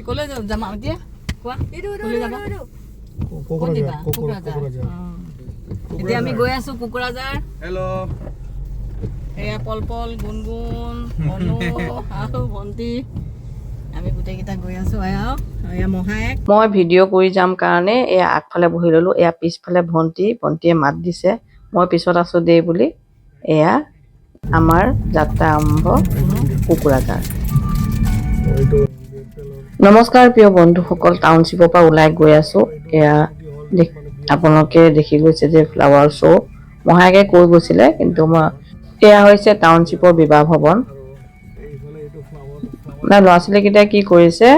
কলৈ যাম এতিয়া কোৱা কলৈ যাবা কোকৰাঝাৰ এতিয়া আমি গৈ আছো কোকৰাঝাৰ হেল্ল' এয়া পলপল গুণগুণ অনু আৰু ভণ্টি আমি গোটেইকেইটা গৈ আছো এয়া মহায়েক মই ভিডিঅ' কৰি যাম কাৰণে এয়া আগফালে বহি ল'লো এয়া পিছফালে ভণ্টিয়ে মাত দিছে মই পিছত আছো দেই বুলি এয়া আমাৰ যাত্ৰা আৰম্ভ কোকৰাঝাৰ নমস্কাৰ প্ৰিয় বন্ধুসকল টাউনশ্বিপৰ পৰা ওলাই গৈ আছো এয়া আপোনালোকে দেখি গৈছে যে ফ্লাৱাৰ শ্ব' মহায়েকে কৈ গৈছিলে কিন্তু এয়া হৈছে টাউনশ্বিপৰ বিবাহ ভৱন ল'ৰা ছোৱালীকেইটাই কি কৰিছে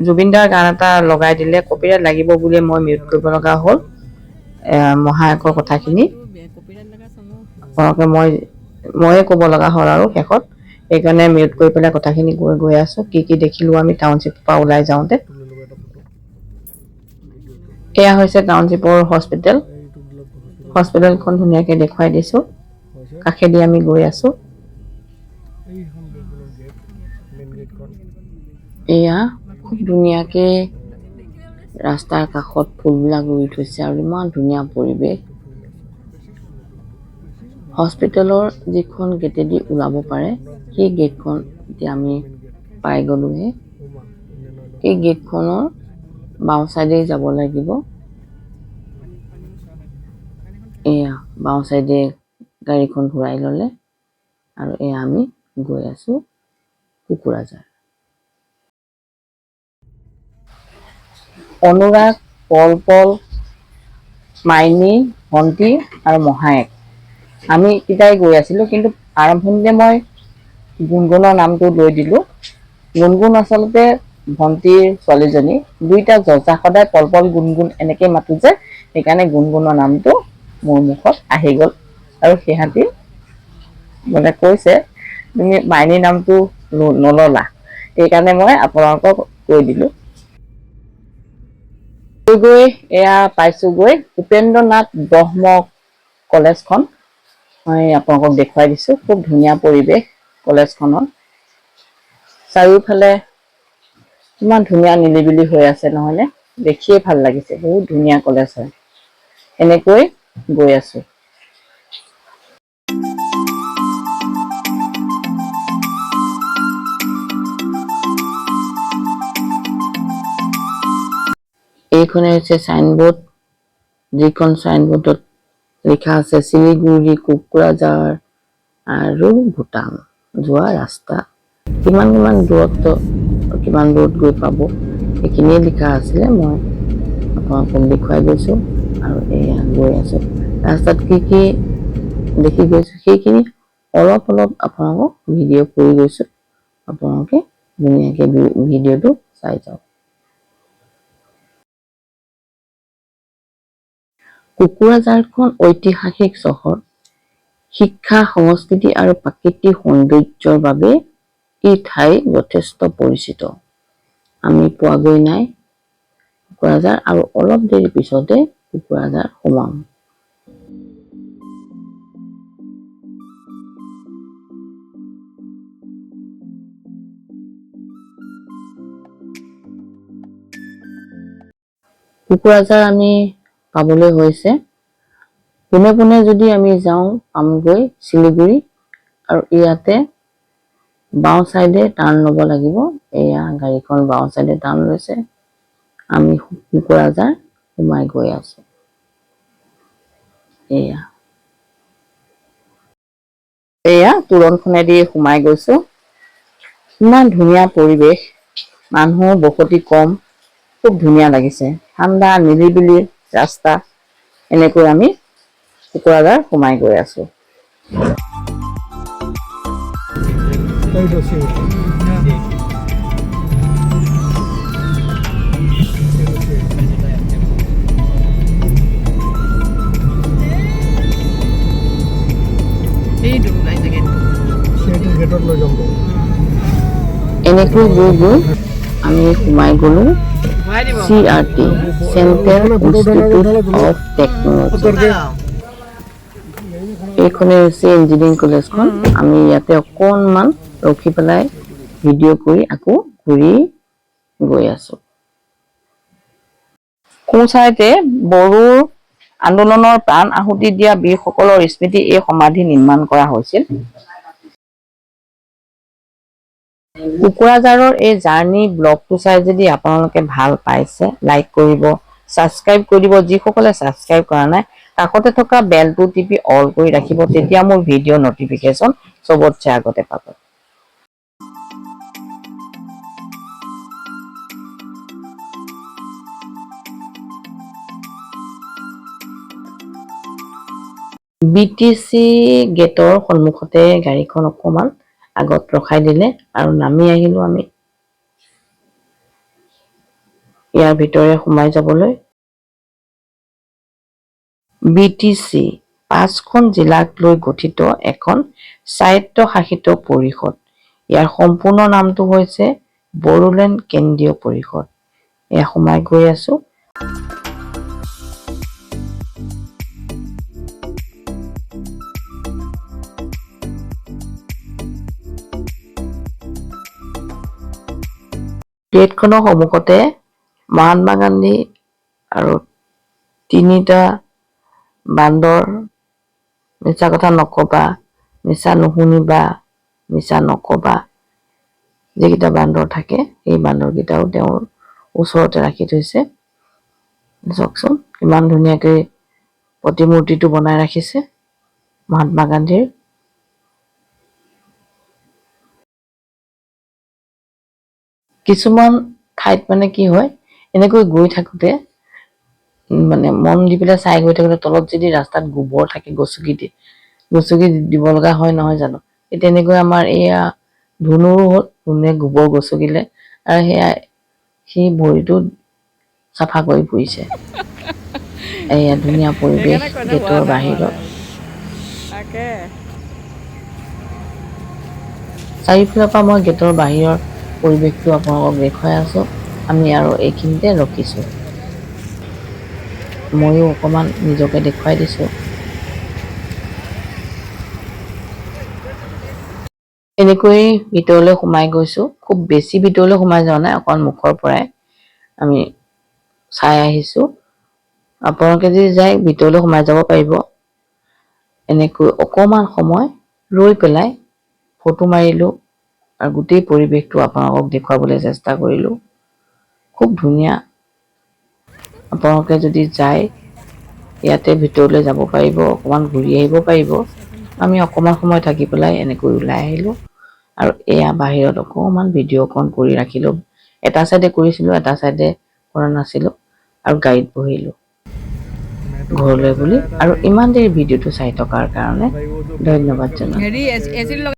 জুবিন দাৰ গান এটা লগাই দিলে কপিৰাইট লাগিব বুলি মই মিউট কৰিব লগা হ'ল মহায়েকৰ কথাখিনি আপোনালোকে ময়ে ক'ব লগা হ'ল আৰু শেষত সেইকাৰণে মিউট কৰি পেলাই কথাখিনি গৈ আছো কি দেখিলো আমি টাউনশ্বিপৰ পৰা ওলাই যাওঁতে এয়া হৈছে টাউনশ্বিপৰ হস্পিটেলখন ধুনীয়াকৈ দেখুৱাই দিছো কাষেদি আমি গৈ আছো এয়া খুব ধুনীয়াকৈ ৰাস্তাৰ কাষত ফুলবিলাক ৰুই থৈছে আৰু ইমান ধুনীয়া পৰিৱেশ হস্পিটেলৰ যিখন গেটেদি ওলাব পাৰে সেই গেটখন এতিয়া আমি পাই গ'লোহে এই গেটখনৰ বাওঁ চাইডে যাব লাগিব এয়া বাওঁ চাইডে গাড়ীখন ঘূৰাই ল'লে আৰু এয়া আমি গৈ আছো কোকৰাঝাৰ অনুৰাগ পলপল মাইনী ভণ্টি আৰু মহায়েক আমি কেইটাই গৈ আছিলো কিন্তু আৰম্ভণিতে মই গুণগুণৰ নামটো লৈ দিলো গুণগুণ আচলতে ভণ্টিৰ ছোৱালীজনী দুইটা যজা সদায় পলপল গুণগুণ এনেকে মাতো যে সেইকাৰণে গুণগুণৰ নামটো মোৰ মুখত আহি গ'ল আৰু সিহঁতি মানে কৈছে তুমি মাইনী নামটো নললা সেইকাৰণে মই আপোনালোকক কৈ দিলো গৈ এয়া পাইছোগৈ উপেন্দ্ৰ নাথ ব্ৰহ্ম কলেজখন মই আপোনালোকক দেখুৱাই দিছো খুব ধুনীয়া পৰিৱেশ কলেজখনৰ চাৰিওফালে ইমান ধুনীয়া নিলিবিলি হৈ আছে নহয়নে দেখিয়ে ভাল লাগিছে বহুত ধুনীয়া কলেজ হয় এনেকৈ গৈ আছো এইখনে হৈছে চাইনবোৰ্ড যিখন চাইনবোৰ্ডত লিখা আছে শিলিগুৰি কোকৰাঝাৰ আৰু ভূটান যোৱা ৰাস্তা কিমান দূৰত গৈ পাব সেইখিনিয়ে লিখা আছিলে মই আপোনালোকক দেখুৱাই গৈছো আৰু এয়া গৈ আছো ৰাস্তাত কি দেখি গৈছো সেইখিনি অলপ আপোনালোকক ভিডিঅ' কৰি গৈছো আপোনালোকে ধুনীয়াকৈ ভিডিঅ'টো চাই যাওক কোকৰাঝাৰখন ঐতিহাসিক চহৰ শিক্ষা সংস্কৃতি আৰু প্ৰাকৃতিক সৌন্দৰ্যৰ বাবে এই ঠাই যথেষ্ট পৰিচিত আমি পোৱাগৈ নাই কোকৰাঝাৰ আৰু অলপ দেৰি পিছতে কোকৰাঝাৰ সোমাম কোকৰাঝাৰ আমি পাবলৈ হৈছে পোনে যদি আমি যাওঁ পামগৈ শিলিগুৰি আৰু ইয়াতে বাওঁ চাইডে টাৰ্ণ ল'ব লাগিব এয়া গাড়ীখন বাওঁ চাইডে টাৰ্ণ লৈছে আমি কোকৰাঝাৰ সোমাই গৈ আছো এয়া তোৰণখনেদি সোমাই গৈছো ইমান ধুনীয়া পৰিৱেশ মানুহ বসতি কম খুব ধুনীয়া লাগিছে ঠাণ্ডা নিৰিবিলি ৰাস্তা এনেকৈ আমি কোকৰাঝাৰ সোমাই গৈ আছো এনেকৈ গৈ আমি সোমাই গ'লো CRT central institute of technology এইখনে হৈছে ইঞ্জিনিয়াৰিং কলেজখন আমি ইয়াতে অকণমান ৰখি পেলাই ভিডিঅ' কৰি আকৌ ঘূৰি গৈ আছো। সোঁচাইতে বড়োৰ আন্দোলনৰ প্ৰাণ আহুতি দিয়া বীৰসকলৰ স্মৃতি এই সমাধি নিৰ্মাণ কৰা হৈছিল। কোকৰাঝাৰৰ এই জাৰ্ণি ব্লগটো চাই যদি আপোনালোকে ভাল পাইছে, লাইক কৰিব, ছাবস্ক্ৰাইব কৰি দিব। যিসকলে ছাবস্ক্ৰাইব কৰা নাই, কাষতে থকা বেলটো টিপি অল কৰি ৰাখিব, তেতিয়া মোৰ ভিডিঅ' নটিফিকেশ্যন চবতছে আগতে পাব। BTC গেটৰ সন্মুখতে গাড়ীখন অকমান আগত ৰখাই দিলে আৰু নামি আহিলো আমি ইয়াৰ ভিতৰে সোমাই যাবলৈ। BTC 5খন জিলাক লৈ গঠিত এখন স্বায়ত্তশাসিত পৰিষদ। ইয়াৰ সম্পূৰ্ণ নামটো হৈছে বড়োলেণ্ড কেন্দ্ৰীয় পৰিষদ। এয়া সোমাই গৈ আছো। গেটখনৰ সন্মুখতে মহাত্মা গান্ধী আৰু 3টা বান্দৰ, মিছা কথা নকবা, মিছা নুশুনিবা, মিছা নকবা, যিকেইটা বান্দৰ থাকে সেই বান্দৰকেইটাও তেওঁৰ ওচৰতে ৰাখি থৈছে। চাওকচোন কিমান ধুনীয়াকৈ প্ৰতিমূৰ্তিটো বনাই ৰাখিছে মহাত্মা গান্ধীৰ। কিছুমান ঠাইত মানে কি হয়, এনেকৈ গৈ থাকোতে মানে মন দি পেলাই চাই গৈ থাকোতে তলত যদি ৰাস্তাত গোবৰ থাকে গছকি দিব লগা হয় নহয় জানো। তেনেকৈ আমাৰ এয়া ধুনুৰো হ'ল, ধুনুৱে গোবৰ গছকিলে আৰু সেয়া সি ভৰিটো চাফা কৰি ফুৰিছে। এয়া ধুনীয়া পৰিৱেশ গেটৰ বাহিৰত। চাৰিওফালৰ পৰা মই গেটৰ বাহিৰৰ পৰিৱেশটো আপোনালোকক দেখুৱাই আছো। আমি আৰু এইখিনিতে ৰখিছো। ময়ো অকমান নিজকে দেখুৱাই দিছো। এনেকৈ ভিতৰলৈ সোমাই গৈছো। খুব বেছি ভিতৰলৈ সোমাই যোৱা নাই, অকণ মুখৰ পৰাই আমি চাই আহিছো। আপোনালোকে যদি যায় ভিতৰলৈ সোমাই যাব পাৰিব। এনেকৈ অকমান সময় ৰৈ পেলাই ফটো মাৰিলো আৰু গোটেই পৰিৱেশটো আপোনালোকক দেখুৱাবলৈ চেষ্টা কৰিলো। খুব ধুনীয়া। আপোনালোকে যদি যায় ইয়াতে ভিতৰলৈ যাব পাৰিব, অকমান ঘূৰি আহিব পাৰিব। আমি অকমান সময় থাকি পেলাই এনেকৈ ওলাই আহিলো আৰু এয়া বাহিৰত অকমান ভিডিঅ' অকণ কৰি ৰাখিলো। এটা চাইডে কৰিছিলো, এটা চাইডে কৰা নাছিলো আৰু গাড়ীত বহিলো ঘৰলৈ বুলি। আৰু ইমান দেৰি ভিডিঅ'টো চাই থকাৰ কাৰণে ধন্যবাদ জনালো।